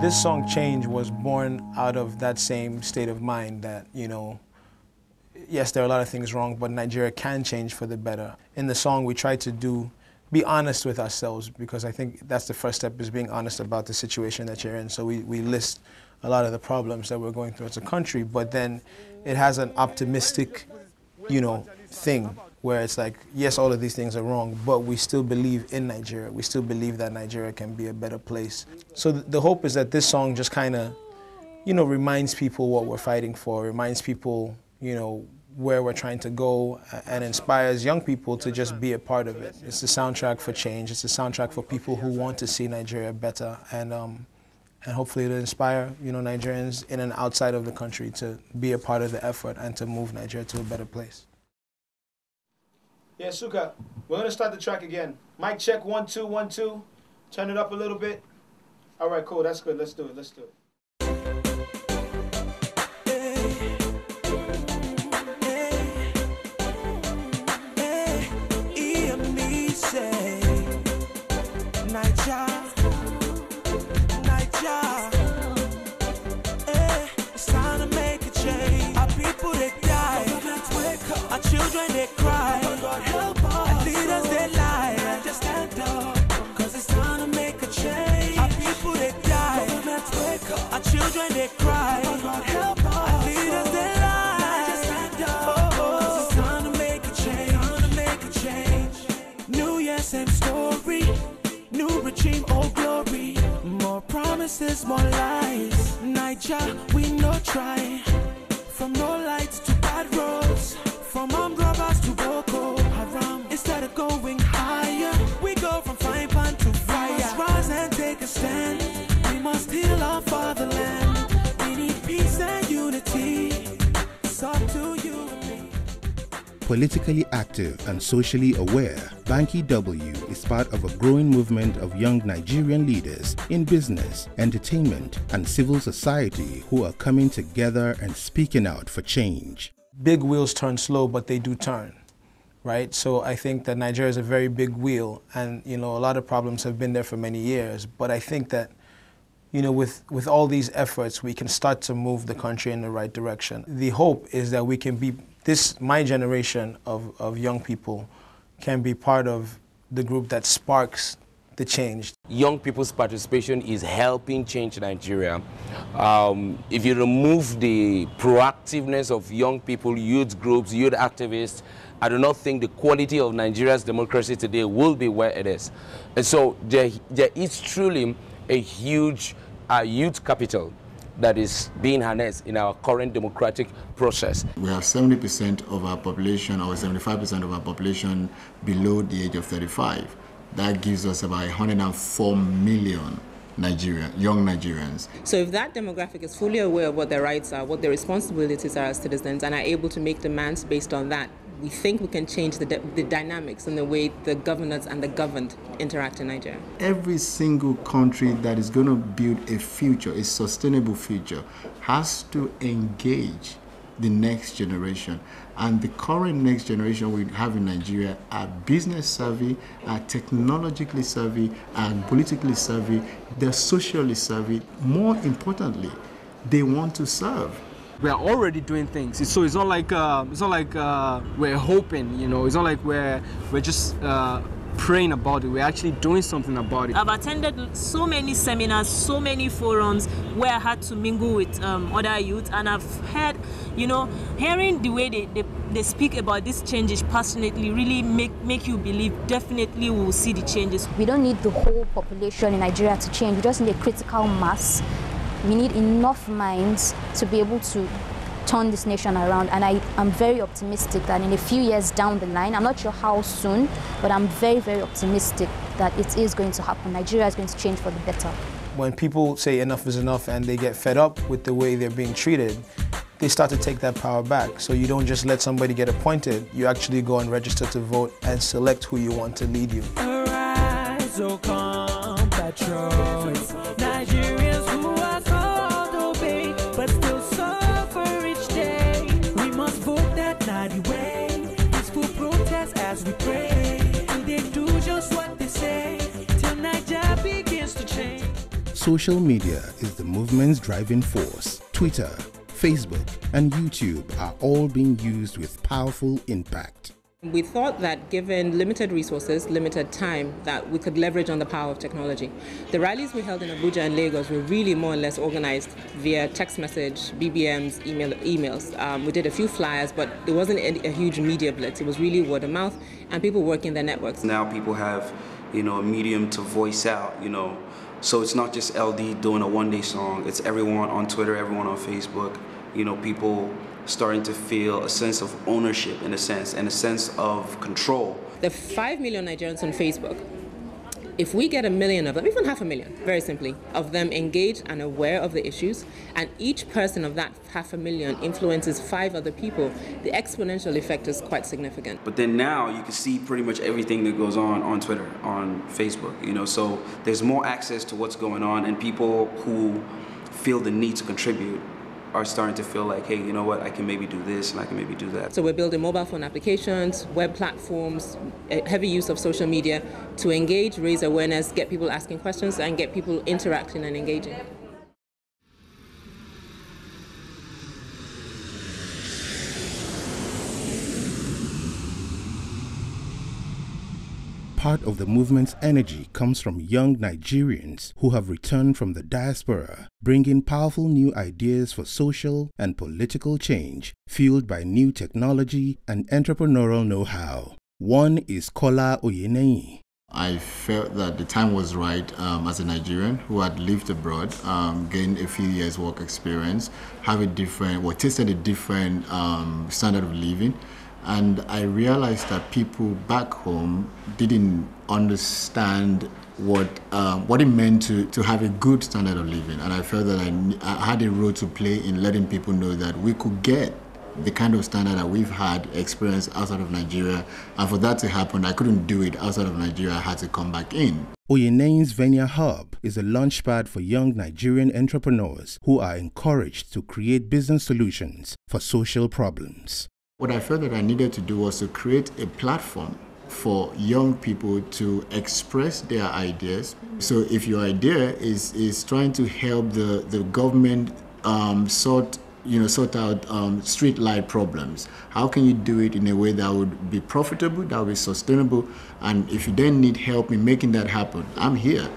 This song, Change, was born out of that same state of mind that, you know, yes, there are a lot of things wrong, but Nigeria can change for the better. In the song, we try to be honest with ourselves, because I think that's the first step, is being honest about the situation that you're in. So we list a lot of the problems that we're going through as a country, but then it has an optimistic, you know, thing where it's like, yes, all of these things are wrong, but we still believe in Nigeria. We still believe that Nigeria can be a better place. So the hope is that this song just kind of, you know, reminds people what we're fighting for, reminds people, you know, where we're trying to go, and inspires young people to just be a part of it. It's the soundtrack for change. It's the soundtrack for people who want to see Nigeria better, and hopefully it'll inspire, you know, Nigerians in and outside of the country to be a part of the effort and to move Nigeria to a better place. Yeah, Suka, we're gonna start the track again. Mic check, 1 2 1 2. Turn it up a little bit. All right, cool. That's good. Let's do it. Let's do it. Children they cry, and leaders they lie. Just stand up, cause it's time to make a change. Our people they die, our children they cry, and leaders they lie. Just stand up, cause it's time to make a change. New year, same story. New regime, old glory. More promises, more lies. Niger, we no try. From no lights to bad roads. From armed robbers to Boko Haram. Instead of going higher, we go from frying pan to fire. We must rise and take a stand. We must heal our fatherland. We need peace and unity. It's up to you and me. Politically active and socially aware, Banky W is part of a growing movement of young Nigerian leaders in business, entertainment, and civil society who are coming together and speaking out for change. Big wheels turn slow, but they do turn, right? So I think that Nigeria is a very big wheel, and, you know, a lot of problems have been there for many years. But I think that, you know, with all these efforts, we can start to move the country in the right direction. The hope is that we can be, my generation of young people can be part of the group that sparks the change. Young people's participation is helping change Nigeria. If you remove the proactiveness of young people, youth groups, youth activists, I do not think the quality of Nigeria's democracy today will be where it is. And so there is truly a huge youth capital that is being harnessed in our current democratic process. We have 70% of our population, or 75% of our population below the age of 35. That gives us about 104 million young Nigerians. So if that demographic is fully aware of what their rights are, what their responsibilities are as citizens, and are able to make demands based on that, we think we can change the dynamics and the way the governors and the governed interact in Nigeria. Every single country that is going to build a future, a sustainable future, has to engage the next generation. And the current next generation we have in Nigeria are business savvy, are technologically savvy, are politically savvy, they're socially savvy. More importantly, they want to serve. We are already doing things, so it's not like we're hoping, you know. It's not like we're just praying about it. We're actually doing something about it. I've attended so many seminars, so many forums where I had to mingle with other youth, and I've heard, you know, hearing the way they speak about these changes passionately really make you believe definitely we will see the changes. We don't need the whole population in Nigeria to change. We just need a critical mass. We need enough minds to be able to turn this nation around, and I am very optimistic that in a few years down the line, I'm not sure how soon, but I'm very, very optimistic that it is going to happen. Nigeria is going to change for the better. When people say enough is enough and they get fed up with the way they're being treated, they start to take that power back. So you don't just let somebody get appointed, you actually go and register to vote and select who you want to lead you. Arise, O compatriots, Nigerians who are called obey, but still suffer each day. We must vote that naughty way, peaceful protest as we pray. They do just what they say, till Nigeria begins to change. Social media is the movement's driving force. Twitter, Facebook, and YouTube are all being used with powerful impact. We thought that given limited resources, limited time, that we could leverage on the power of technology. The rallies we held in Abuja and Lagos were really more or less organized via text message, BBMs, emails. We did a few flyers, but it wasn't a huge media blitz. It was really word of mouth and people working their networks. Now people have, a medium to voice out, So it's not just LD doing a one-day song. It's everyone on Twitter, everyone on Facebook. People starting to feel a sense of ownership, in a sense, and a sense of control. The 5 million Nigerians on Facebook, if we get 1 million of them, even 500,000, very simply, of them engaged and aware of the issues, and each person of that 500,000 influences 5 other people, the exponential effect is quite significant. But then now you can see pretty much everything that goes on Twitter, on Facebook, so there's more access to what's going on, and people who feel the need to contribute are starting to feel like, hey, you know what, I can maybe do this and I can maybe do that. So we're building mobile phone applications, web platforms, heavy use of social media to engage, raise awareness, get people asking questions, and get people interacting and engaging. Part of the movement's energy comes from young Nigerians who have returned from the diaspora, bringing powerful new ideas for social and political change, fueled by new technology and entrepreneurial know-how. One is Kola Oyeneyi. I felt that the time was right as a Nigerian who had lived abroad, gained a few years work experience, tasted a different standard of living. And I realized that people back home didn't understand what it meant to have a good standard of living. And I felt that I had a role to play in letting people know that we could get the kind of standard that we've had experienced outside of Nigeria. And for that to happen, I couldn't do it outside of Nigeria. I had to come back in. Oyeneyi's Venia Hub is a launchpad for young Nigerian entrepreneurs who are encouraged to create business solutions for social problems. What I felt that I needed to do was to create a platform for young people to express their ideas. So if your idea is trying to help the government sort out street light problems, how can you do it in a way that would be profitable, that would be sustainable? And if you then need help in making that happen, I'm here.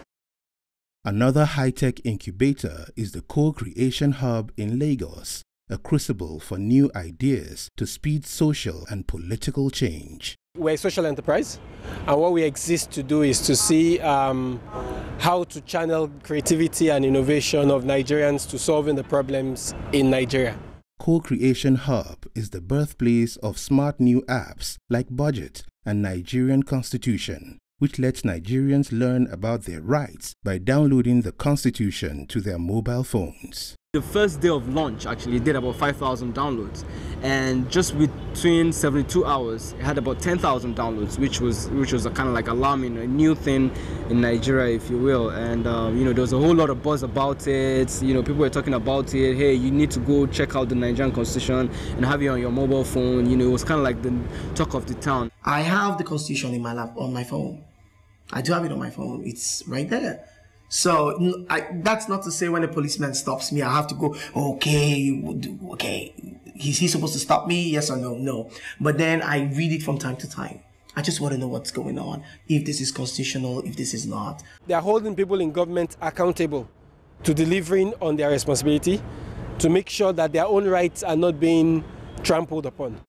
Another high-tech incubator is the Co-Creation Hub in Lagos, a crucible for new ideas to speed social and political change. We're a social enterprise, and what we exist to do is to see how to channel creativity and innovation of Nigerians to solving the problems in Nigeria. Co-Creation Hub is the birthplace of smart new apps like Budget and Nigerian Constitution, which lets Nigerians learn about their rights by downloading the Constitution to their mobile phones. The first day of launch actually did about 5,000 downloads, and just between 72 hours it had about 10,000 downloads, which was a kind of like alarming, a new thing in Nigeria, if you will. And there was a whole lot of buzz about it. People were talking about it. Hey, you need to go check out the Nigerian Constitution and have it on your mobile phone. It was kind of like the talk of the town. I have the Constitution in my lap on my phone. I do have it on my phone. It's right there. So that's not to say when a policeman stops me, I have to go, okay, is he supposed to stop me? Yes or no? No. But then I read it from time to time. I just want to know what's going on, if this is constitutional, if this is not. They are holding people in government accountable to delivering on their responsibility, to make sure that their own rights are not being trampled upon.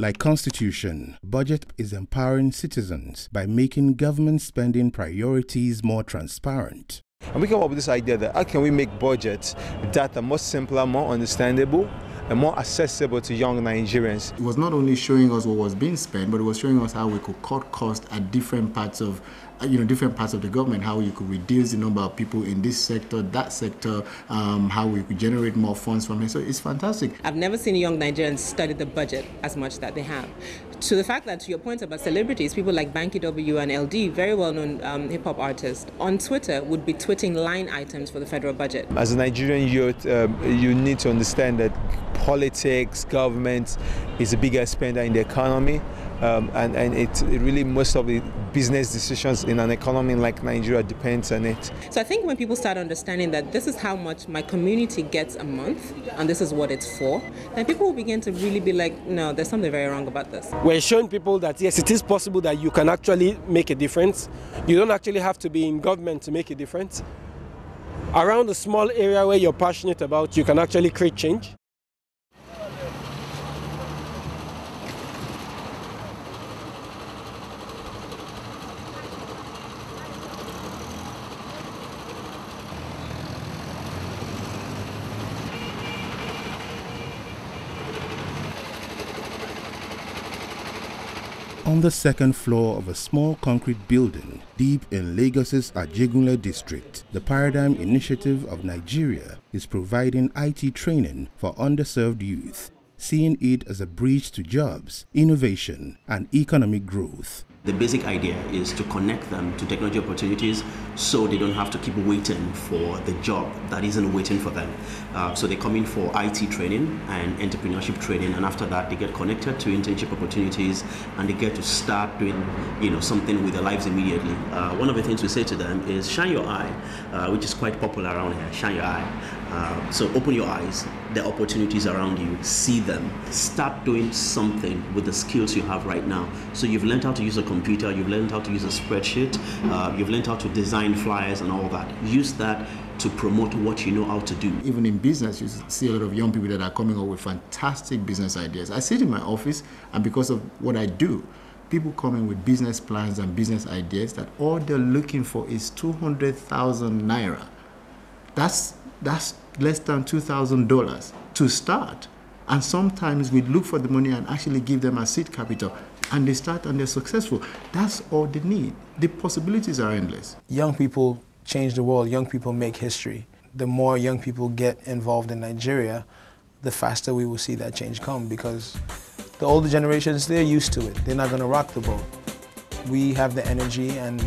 Like Constitution, Budget is empowering citizens by making government spending priorities more transparent. And we came up with this idea that how can we make budgets that are more simpler, more understandable, and more accessible to young Nigerians. It was not only showing us what was being spent, but it was showing us how we could cut costs at different parts of the government, how you could reduce the number of people in this sector, that sector, how we could generate more funds from it. So it's fantastic. I've never seen young Nigerians study the budget as much that they have. To the fact that, to your point about celebrities, people like Banky W and LD, very well-known hip-hop artists, on Twitter would be tweeting line items for the federal budget. As a Nigerian youth, you need to understand that politics, government is the biggest spender in the economy. and it really, most of the business decisions in an economy like Nigeria depends on it. So I think when people start understanding that this is how much my community gets a month and this is what it's for, then people will begin to really be like, no, there's something very wrong about this. We're showing people that yes, it is possible that you can actually make a difference. You don't actually have to be in government to make a difference. Around a small area where you're passionate about, you can actually create change. On the second floor of a small concrete building deep in Lagos's Ajegunle district, the Paradigm Initiative of Nigeria is providing IT training for underserved youth, seeing it as a bridge to jobs, innovation, and economic growth. The basic idea is to connect them to technology opportunities so they don't have to keep waiting for the job that isn't waiting for them. So they come in for IT training and entrepreneurship training, and after that they get connected to internship opportunities and they get to start doing something with their lives immediately. One of the things we say to them is shine your eye, which is quite popular around here, shine your eye. So open your eyes, the opportunities around you, see them, start doing something with the skills you have right now. So you've learned how to use a computer, you've learned how to use a spreadsheet, you've learned how to design flyers and all that. Use that to promote what you know how to do. Even in business, you see a lot of young people that are coming up with fantastic business ideas. I sit in my office, and because of what I do, people come in with business plans and business ideas that all they're looking for is 200,000 naira. That's less than $2,000 to start. And sometimes we look for the money and actually give them a seed capital, and they start and they're successful. That's all they need. The possibilities are endless. Young people change the world. Young people make history. The more young people get involved in Nigeria, the faster we will see that change come, because the older generations, they're used to it. They're not going to rock the boat. We have the energy, and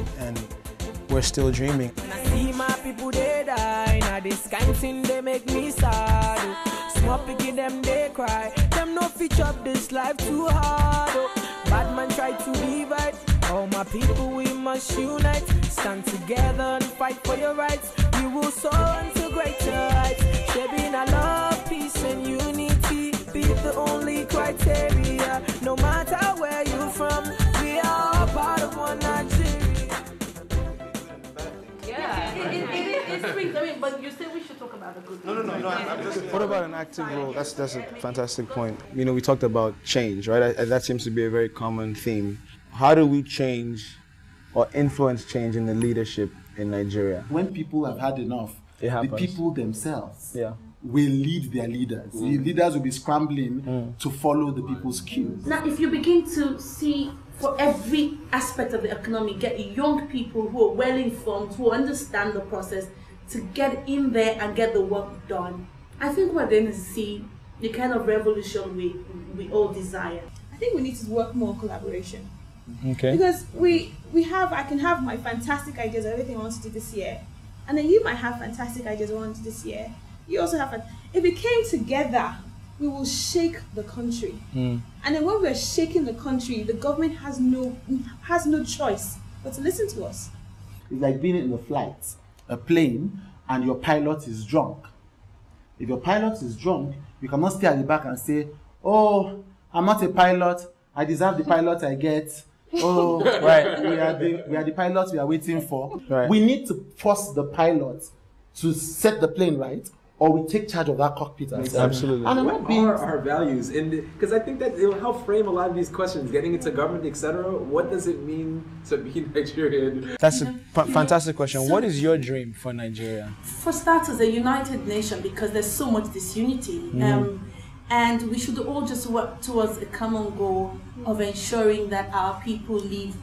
we're still dreaming. I see my people, they die. Now this kind thing, they make me sad. Small picking them, they cry. Them no feature up this life too hard. Bad man try to divide. All my people, we must unite. Stand together and fight for your rights. We will soar into greater heights. Shaping our love, peace and unity be the only criteria. No matter where you're from, we are all part of one Nigeria. I mean, but you said we should talk about the good. No. What about an active role? That's a fantastic point. We talked about change, right? That seems to be a very common theme. How do we change or influence change in the leadership in Nigeria? When people have had enough, the people themselves will lead their leaders. The leaders will be scrambling to follow the people's cues. Now, if you begin to see for every aspect of the economy, get young people who are well informed, who understand the process, to get in there and get the work done, I think we're going to see the kind of revolution we all desire. I think we need to work more collaboration. Okay. Because I can have my fantastic ideas of everything I want to do this year, and then you might have fantastic ideas I want to do this year. You also have, if we came together, we will shake the country. And then when we're shaking the country, the government has no choice but to listen to us. It's like being in a flight, a plane, and your pilot is drunk. If your pilot is drunk, you cannot stay at the back and say, "Oh, I'm not a pilot. I deserve the pilot I get. Oh, right. We are the pilots we are waiting for." Right. We need to force the pilot to set the plane right, or we take charge of that cockpit. Absolutely. And what are our values? Because I think that it will help frame a lot of these questions, getting into government, etc. What does it mean to be Nigerian? That's a fantastic question. What is your dream for Nigeria? For starters, a united nation, because there's so much disunity. And we should all just work towards a common goal of ensuring that our people live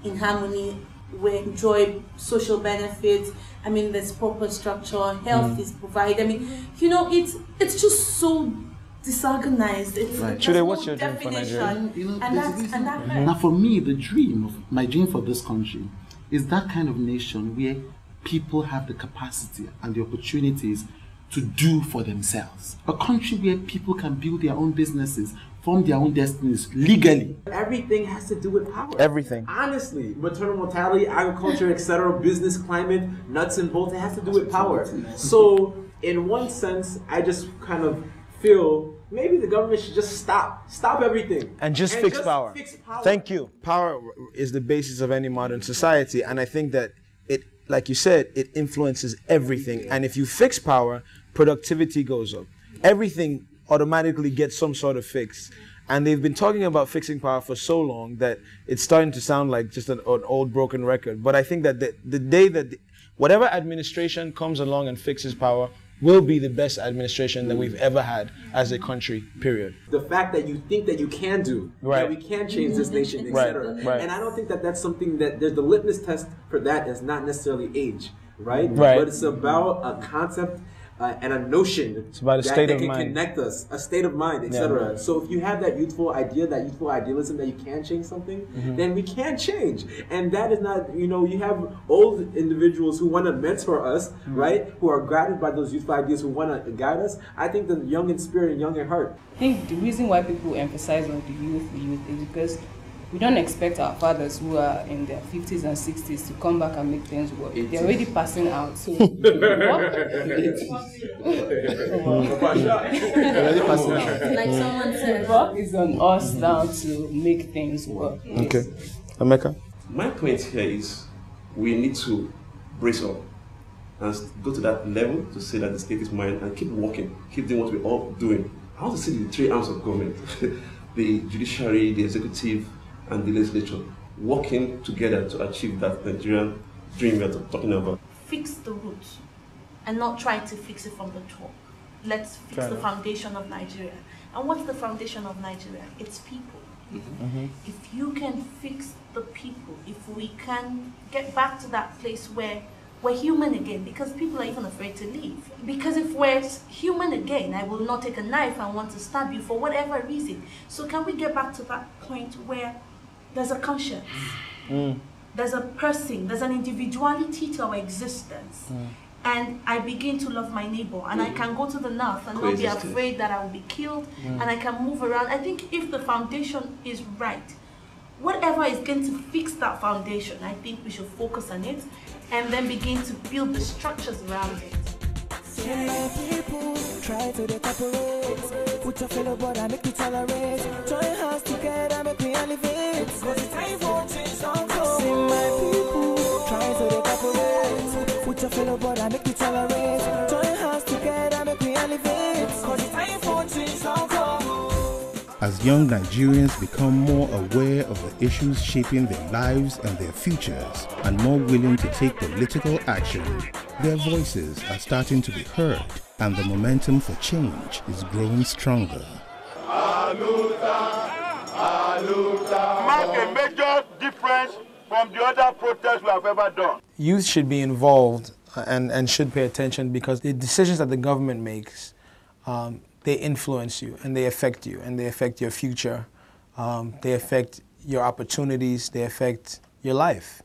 in harmony, we enjoy social benefits. I mean, there's proper structure, health is provided. I mean, it's just so disorganized. It's right. Chude, what's your dream for Nigeria? Now, for me, my dream for this country is that kind of nation where people have the capacity and the opportunities to do for themselves. A country where people can build their own businesses form their own destinies legally. Everything has to do with power. Everything. Honestly, maternal mortality, agriculture, etc., business climate, nuts and bolts, it has to do with power. So, in one sense, I just kind of feel maybe the government should just stop everything. And just fix power. Thank you. Power is the basis of any modern society, and I think that it, like you said, it influences everything. And if you fix power, productivity goes up. Everything automatically gets some sort of fix. And they've been talking about fixing power for so long that it's starting to sound like just an old broken record. But I think that the day that whatever administration comes along and fixes power will be the best administration that we've ever had as a country, period. The fact that you think that you can do, that we can change this nation, etc. Right. And I don't think that that's something that there's the litmus test for that is not necessarily age, right? Right. But it's about a concept and a notion it's about a state that of can mind. connect us, a state of mind, etc. Yeah. So if you have that youthful idea, that youthful idealism that you can change something, then we can change. And that is not, you have old individuals who want to mentor us, right? Who are guided by those youthful ideas, who want to guide us. I think the young in spirit and young in heart. I think the reason why people emphasize on the youth is because we don't expect our fathers who are in their 50s and 60s to come back and make things work. They're already passing out. So Like someone said, work is on us now to make things work. Okay. Emeka? My point here is we need to brace up and go to that level to say that the state is mine and keep working, keep doing what we're all doing. I want to see the three arms of government, the judiciary, the executive, and the legislature working together to achieve that Nigerian dream we're talking about. fix the roots and not try to fix it from the top. Let's fix the foundation of Nigeria. And what's the foundation of Nigeria? It's people. If you can fix the people, if we can get back to that place where we're human again, because people are even afraid to leave. Because if we're human again, I will not take a knife and want to stab you for whatever reason. So can we get back to that point where there's a conscience, there's a person, there's an individuality to our existence, and I begin to love my neighbor, and I can go to the north and not be afraid that I will be killed, and I can move around. I think if the foundation is right, whatever is going to fix that foundation, I think we should focus on it and then begin to build the structures around it. People try to cooperate with your fellow brother, make me tolerate. Join hands together, make me elevate. Cause it's time for change, don't go. See my people try to cooperate with your fellow brother, make me tolerate. Join hands together, make me elevate. Cause it's time for change, don't go. As young Nigerians become more aware of the issues shaping their lives and their futures, and more willing to take political action, their voices are starting to be heard, and the momentum for change is growing stronger. Make a major difference from the other protests we have ever done. Youth should be involved and should pay attention, because the decisions that the government makes, they influence you and they affect you and they affect your future. They affect your opportunities. They affect your life,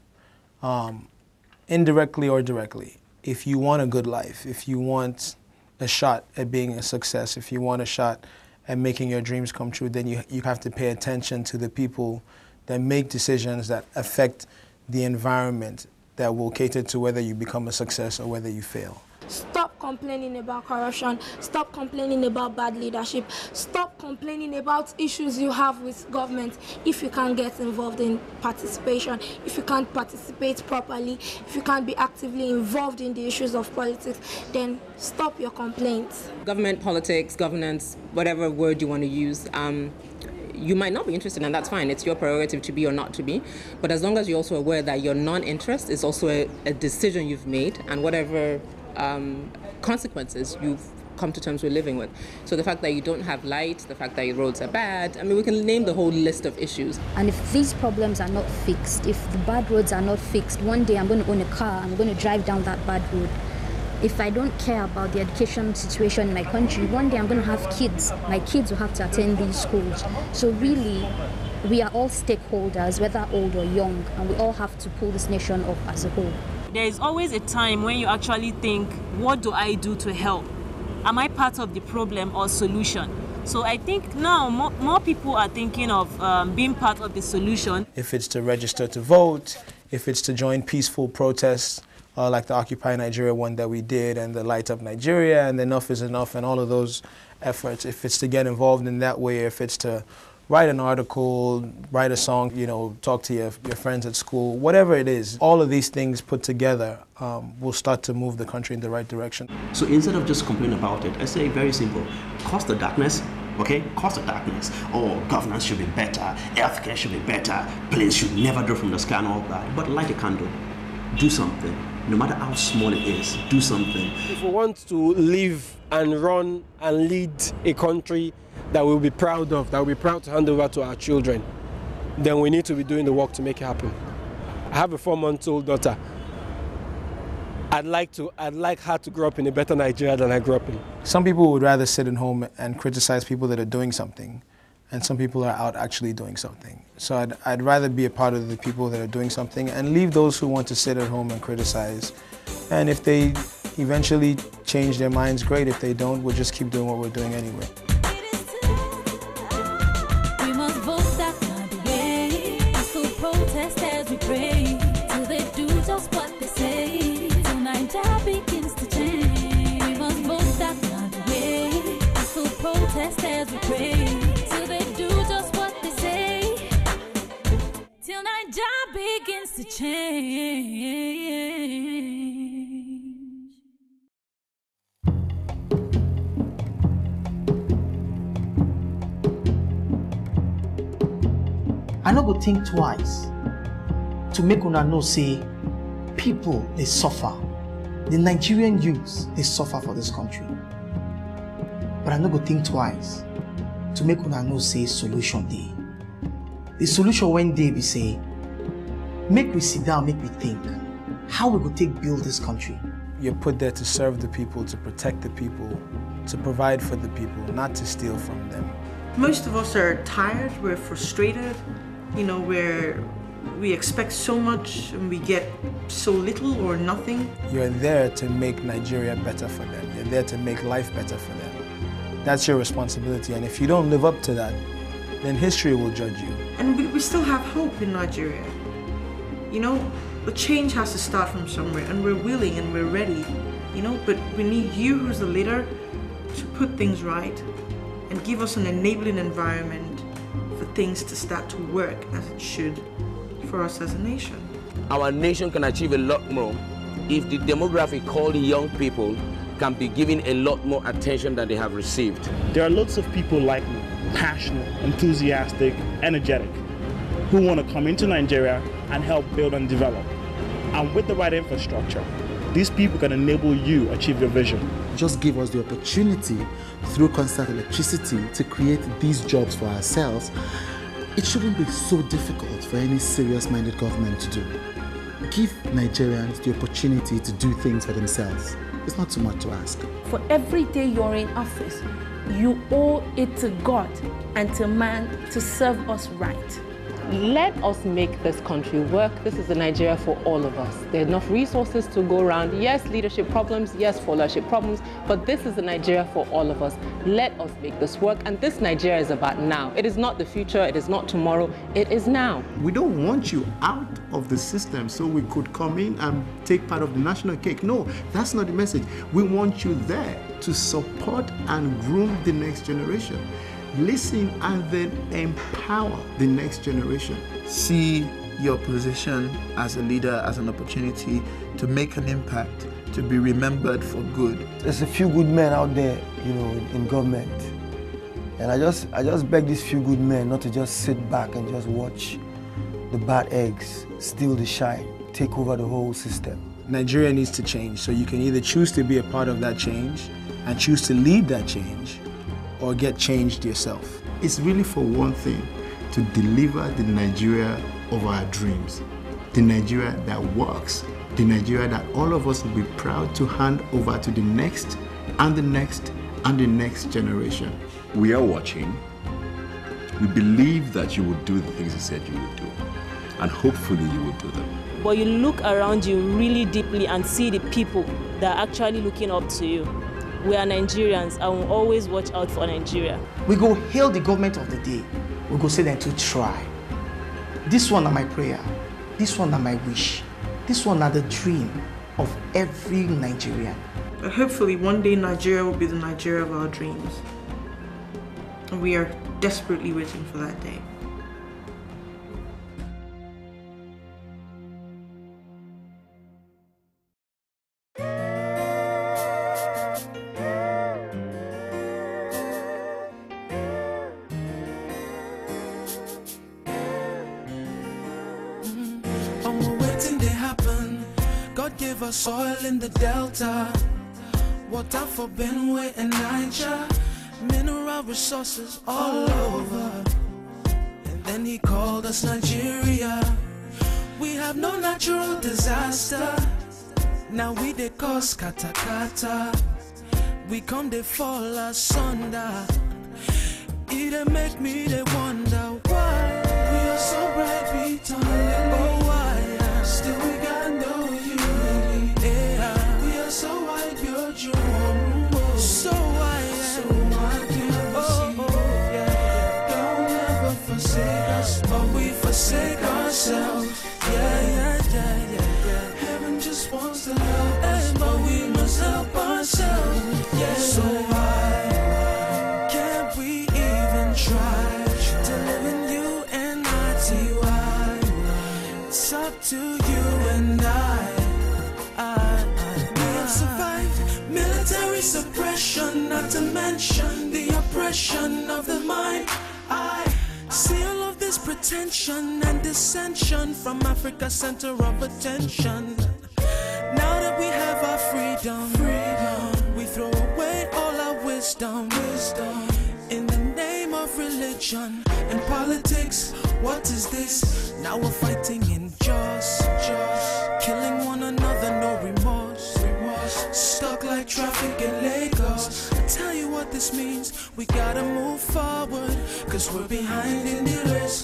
indirectly or directly. If you want a good life, if you want a shot at being a success, if you want a shot at making your dreams come true, then you have to pay attention to the people that make decisions that affect the environment that will cater to whether you become a success or whether you fail. Stop complaining about corruption. Stop complaining about bad leadership. Stop complaining about issues you have with government. If you can't get involved in participation, if you can't participate properly, if you can't be actively involved in the issues of politics, then stop your complaints. Government, politics, governance, whatever word you want to use, you might not be interested, and that's fine. It's your prerogative to be or not to be. But as long as you're also aware that your non-interest is also a decision you've made, and whatever consequences you've come to terms with living with. So the fact that you don't have light, the fact that your roads are bad, I mean, we can name the whole list of issues. And if these problems are not fixed, if the bad roads are not fixed, one day I'm going to own a car, I'm going to drive down that bad road. If I don't care about the education situation in my country, one day I'm going to have kids. My kids will have to attend these schools. So really, we are all stakeholders, whether old or young, and we all have to pull this nation up as a whole. There is always a time when you actually think, what do I do to help? Am I part of the problem or solution? So I think now more people are thinking of being part of the solution. If it's to register to vote, if it's to join peaceful protests, like the Occupy Nigeria one that we did, and the Light Up Nigeria, and Enough is Enough, and all of those efforts, if it's to get involved in that way, if it's to write an article, write a song, you know, talk to your friends at school, whatever it is, all of these things put together will start to move the country in the right direction. So instead of just complaining about it, I say very simple, cause the darkness, okay? Cause the darkness. Oh, governance should be better, healthcare should be better, planes should never drop from the sky and all that. But light a candle, do something. No matter how small it is, do something. If we want to live and run and lead a country that we'll be proud of, that we'll be proud to hand over to our children, then we need to be doing the work to make it happen. I have a 4-month-old daughter. I'd like her to grow up in a better Nigeria than I grew up in. Some people would rather sit at home and criticize people that are doing something, and some people are out actually doing something. So I'd rather be a part of the people that are doing something and leave those who want to sit at home and criticize. And if they eventually change their minds, great. If they don't, we'll just keep doing what we're doing anyway. We must vote that kind way. So protest as we pray. Till they do just what they say. Till Nigeria begins to change. We must vote that kind way. So protest as we pray. Till they do just what they say. Till Nigeria begins to change. I no go think twice to make una know say people they suffer. The Nigerian youths they suffer for this country. But I no go think twice to make una know say solution dey. The solution when they be say make we sit down, make we think how we go take build this country. You're put there to serve the people, to protect the people, to provide for the people, not to steal from them. Most of us are tired, we're frustrated, you know, we expect so much and we get so little or nothing. You're there to make Nigeria better for them. You're there to make life better for them. That's your responsibility, and if you don't live up to that, then history will judge you. And we still have hope in Nigeria. You know, the change has to start from somewhere, and we're willing and we're ready, you know, but we need you who's the leader to put things right and give us an enabling environment for things to start to work as it should for us as a nation. Our nation can achieve a lot more if the demographic called young people can be given a lot more attention than they have received. There are lots of people like me, passionate, enthusiastic, energetic, who want to come into Nigeria and help build and develop. And with the right infrastructure, these people can enable you achieve your vision. Just give us the opportunity through constant electricity to create these jobs for ourselves. It shouldn't be so difficult for any serious-minded government to do. Give Nigerians the opportunity to do things for themselves. It's not too much to ask. For every day you're in office, you owe it to God and to man to serve us right. Let us make this country work. This is a Nigeria for all of us. There are enough resources to go around. Yes, leadership problems. Yes, followership problems. But this is a Nigeria for all of us. Let us make this work. And this Nigeria is about now. It is not the future. It is not tomorrow. It is now. We don't want you out of the system so we could come in and take part of the national cake. No, that's not the message. We want you there to support and groom the next generation. Listen and then empower the next generation. See your position as a leader as an opportunity to make an impact, to be remembered for good. There's a few good men out there, you know, in government. And I just beg these few good men not to just sit back and just watch the bad eggs steal the shine, take over the whole system. Nigeria needs to change, so you can either choose to be a part of that change and choose to lead that change, or get changed yourself. It's really for one thing, to deliver the Nigeria of our dreams, the Nigeria that works, the Nigeria that all of us will be proud to hand over to the next and the next and the next generation. We are watching. We believe that you would do the things you said you would do, and hopefully you will do them. But you look around you really deeply and see the people that are actually looking up to you. we are Nigerians and we'll always watch out for Nigeria. We go hail the government of the day. We go say them to try. This one are my prayer. This one are my wish. This one are the dream of every Nigerian. Hopefully one day Nigeria will be the Nigeria of our dreams. And we are desperately waiting for that day. God gave us oil in the Delta, water for Benue and Niger, mineral resources all over. And then he called us Nigeria. We have no natural disaster. Now we dey cause kata. We come dey fall asunder. It dey make me dey wonder why we are so bright, we turn oh why still we got no unity. Yeah, we are so white, beautiful, so white, so white, beautiful. Yeah, don't ever forsake us, but we forsake ourselves. Yeah. Heaven just wants to help us, but we must help ourselves. Yeah, so why can't we even try to live in UNITY? It's up to you and I. We have survived military suppression, not to mention the oppression of the mind. I see all of this pretension and dissension from Africa's center of attention. Now that we have our freedom, we throw away all our wisdom. In the name of religion and politics, what is this? Now we're fighting injustice, killing one another, no remorse. Stuck like traffic in Lagos. I tell you what this means, we gotta move forward, cause we're behind in the race.